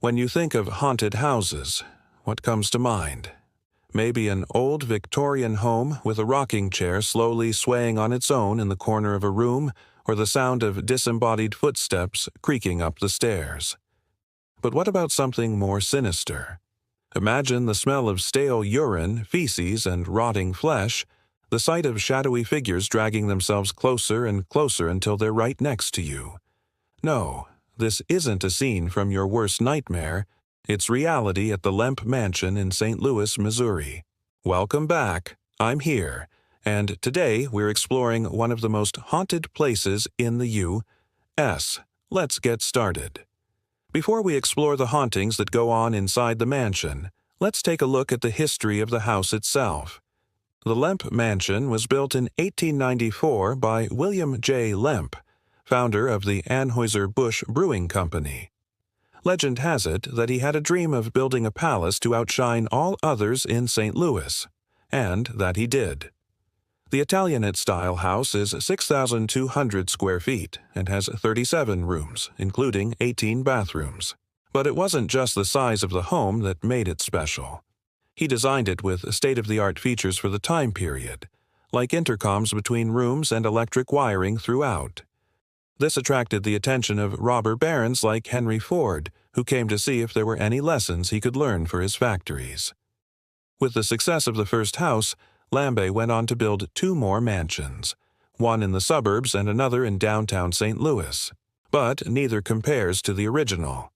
When you think of haunted houses, what comes to mind? Maybe an old Victorian home with a rocking chair slowly swaying on its own in the corner of a room, or the sound of disembodied footsteps creaking up the stairs. But what about something more sinister? Imagine the smell of stale urine, feces, and rotting flesh, the sight of shadowy figures dragging themselves closer and closer until they're right next to you. No, this isn't a scene from your worst nightmare. It's reality at the Lemp Mansion in St. Louis, Missouri. Welcome back. I'm here, and today we're exploring one of the most haunted places in the U.S. Let's get started. Before we explore the hauntings that go on inside the mansion, let's take a look at the history of the house itself. The Lemp Mansion was built in 1894 by William J. Lemp, founder of the Anheuser-Busch Brewing Company. Legend has it that he had a dream of building a palace to outshine all others in St. Louis, and that he did. The Italianate-style house is 6,200 square feet and has 37 rooms, including 18 bathrooms. But it wasn't just the size of the home that made it special. He designed it with state-of-the-art features for the time period, like intercoms between rooms and electric wiring throughout. This attracted the attention of robber barons like Henry Ford, who came to see if there were any lessons he could learn for his factories. With the success of the first house, Lambe went on to build two more mansions, one in the suburbs and another in downtown St. Louis. But neither compares to the original.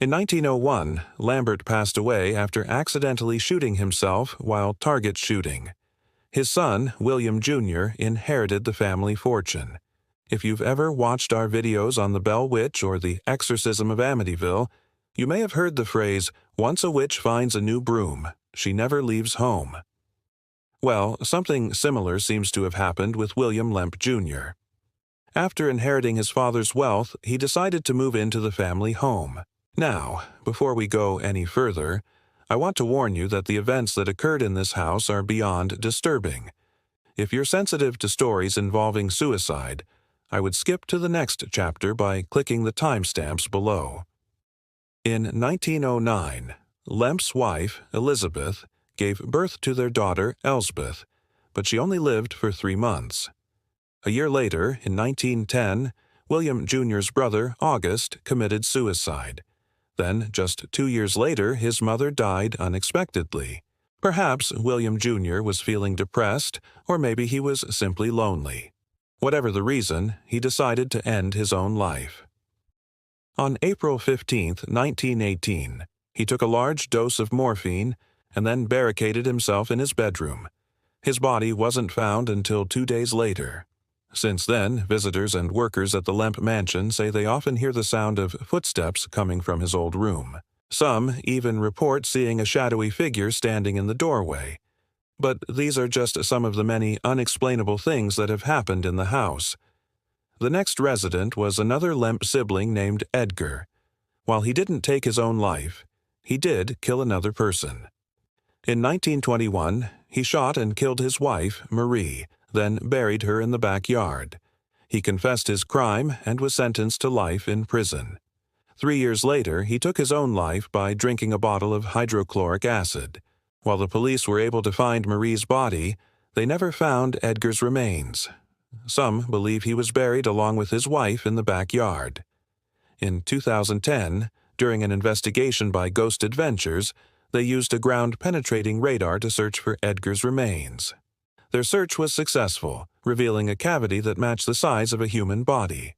In 1901, Lambert passed away after accidentally shooting himself while target shooting. His son, William Jr., inherited the family fortune. If you've ever watched our videos on the Bell Witch or the Exorcism of Amityville, you may have heard the phrase, "Once a witch finds a new broom, she never leaves home." Well, something similar seems to have happened with William Lemp Jr. After inheriting his father's wealth, he decided to move into the family home. Now, before we go any further, I want to warn you that the events that occurred in this house are beyond disturbing. If you're sensitive to stories involving suicide, I would skip to the next chapter by clicking the timestamps below. In 1909, Lemp's wife, Elizabeth, gave birth to their daughter, Elsbeth, but she only lived for 3 months. A year later, in 1910, William Jr.'s brother, August, committed suicide. Then, just 2 years later, his mother died unexpectedly. Perhaps William Jr. was feeling depressed, or maybe he was simply lonely. Whatever the reason, he decided to end his own life. On April 15, 1918, he took a large dose of morphine and then barricaded himself in his bedroom. His body wasn't found until 2 days later. Since then, visitors and workers at the Lemp Mansion say they often hear the sound of footsteps coming from his old room. Some even report seeing a shadowy figure standing in the doorway. But these are just some of the many unexplainable things that have happened in the house. The next resident was another Lemp sibling named Edgar. While he didn't take his own life, he did kill another person. In 1921, he shot and killed his wife, Marie, then buried her in the backyard. He confessed his crime and was sentenced to life in prison. 3 years later, he took his own life by drinking a bottle of hydrochloric acid. While the police were able to find Marie's body, they never found Edgar's remains. Some believe he was buried along with his wife in the backyard. In 2010, during an investigation by Ghost Adventures, they used a ground-penetrating radar to search for Edgar's remains. Their search was successful, revealing a cavity that matched the size of a human body.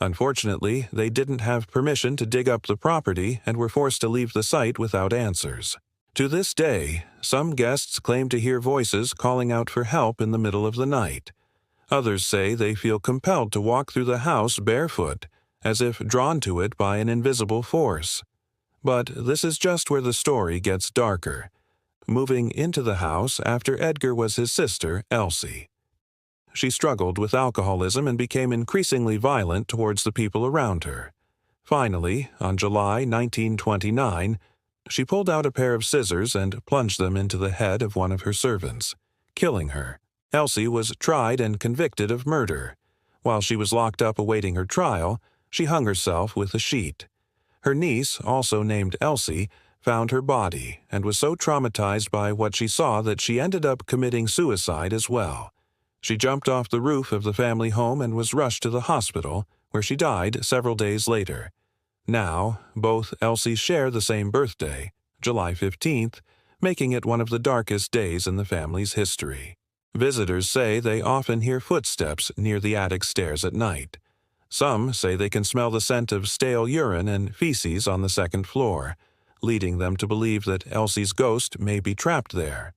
Unfortunately, they didn't have permission to dig up the property and were forced to leave the site without answers. To this day, some guests claim to hear voices calling out for help in the middle of the night. Others say they feel compelled to walk through the house barefoot, as if drawn to it by an invisible force. But this is just where the story gets darker. Moving into the house after Edgar was his sister, Elsie. She struggled with alcoholism and became increasingly violent towards the people around her. Finally, on July 1929, she pulled out a pair of scissors and plunged them into the head of one of her servants, killing her. Elsie was tried and convicted of murder. While she was locked up awaiting her trial, she hung herself with a sheet. Her niece, also named Elsie, found her body and was so traumatized by what she saw that she ended up committing suicide as well. She jumped off the roof of the family home and was rushed to the hospital, where she died several days later. Now, both Elsies share the same birthday, July 15th, making it one of the darkest days in the family's history. Visitors say they often hear footsteps near the attic stairs at night. Some say they can smell the scent of stale urine and feces on the second floor, leading them to believe that Elsie's ghost may be trapped there.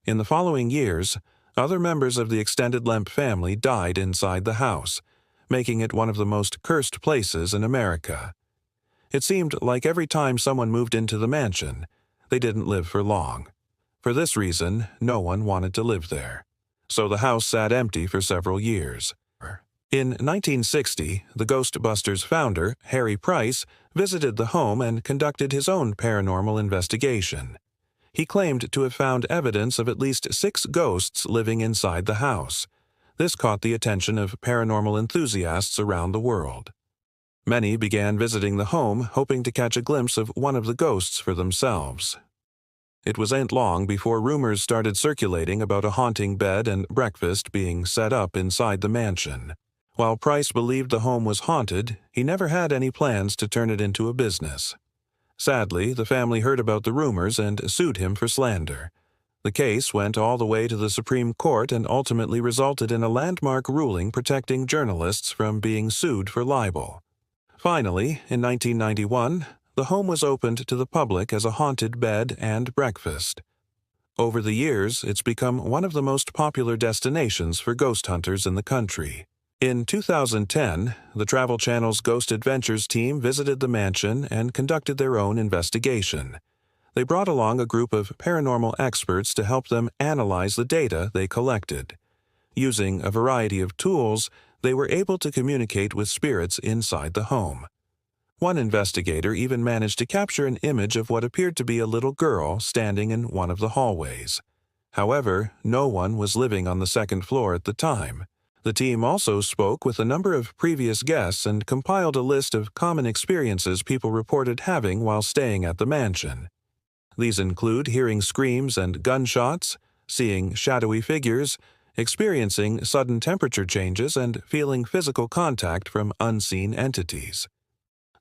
In the following years, other members of the extended Lemp family died inside the house, making it one of the most cursed places in America. It seemed like every time someone moved into the mansion, they didn't live for long. For this reason, no one wanted to live there. So the house sat empty for several years. In 1960, the Ghostbusters founder, Harry Price, visited the home and conducted his own paranormal investigation. He claimed to have found evidence of at least 6 ghosts living inside the house. This caught the attention of paranormal enthusiasts around the world. Many began visiting the home, hoping to catch a glimpse of one of the ghosts for themselves. It wasn't long before rumors started circulating about a haunting bed and breakfast being set up inside the mansion. While Price believed the home was haunted, he never had any plans to turn it into a business. Sadly, the family heard about the rumors and sued him for slander. The case went all the way to the Supreme Court and ultimately resulted in a landmark ruling protecting journalists from being sued for libel. Finally, in 1991, the home was opened to the public as a haunted bed and breakfast. Over the years, it's become one of the most popular destinations for ghost hunters in the country. In 2010, the Travel Channel's Ghost Adventures team visited the mansion and conducted their own investigation. They brought along a group of paranormal experts to help them analyze the data they collected. Using a variety of tools, they were able to communicate with spirits inside the home. One investigator even managed to capture an image of what appeared to be a little girl standing in one of the hallways. However, no one was living on the second floor at the time. The team also spoke with a number of previous guests and compiled a list of common experiences people reported having while staying at the mansion. These include hearing screams and gunshots, seeing shadowy figures, experiencing sudden temperature changes, and feeling physical contact from unseen entities.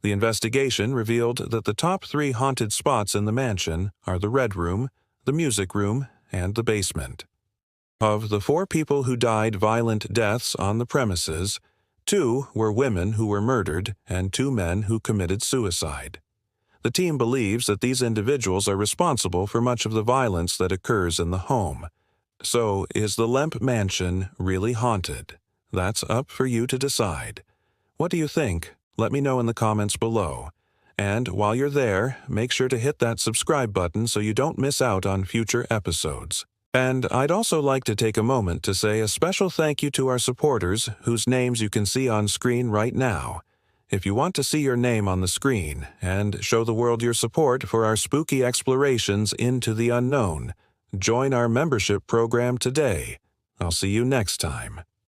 The investigation revealed that the top 3 haunted spots in the mansion are the Red Room, the Music Room, and the basement. Of the 4 people who died violent deaths on the premises, 2 were women who were murdered and 2 men who committed suicide. The team believes that these individuals are responsible for much of the violence that occurs in the home. So, is the Lemp Mansion really haunted? That's up for you to decide. What do you think? Let me know in the comments below. And while you're there, make sure to hit that subscribe button so you don't miss out on future episodes. And I'd also like to take a moment to say a special thank you to our supporters whose names you can see on screen right now. If you want to see your name on the screen and show the world your support for our spooky explorations into the unknown, join our membership program today. I'll see you next time.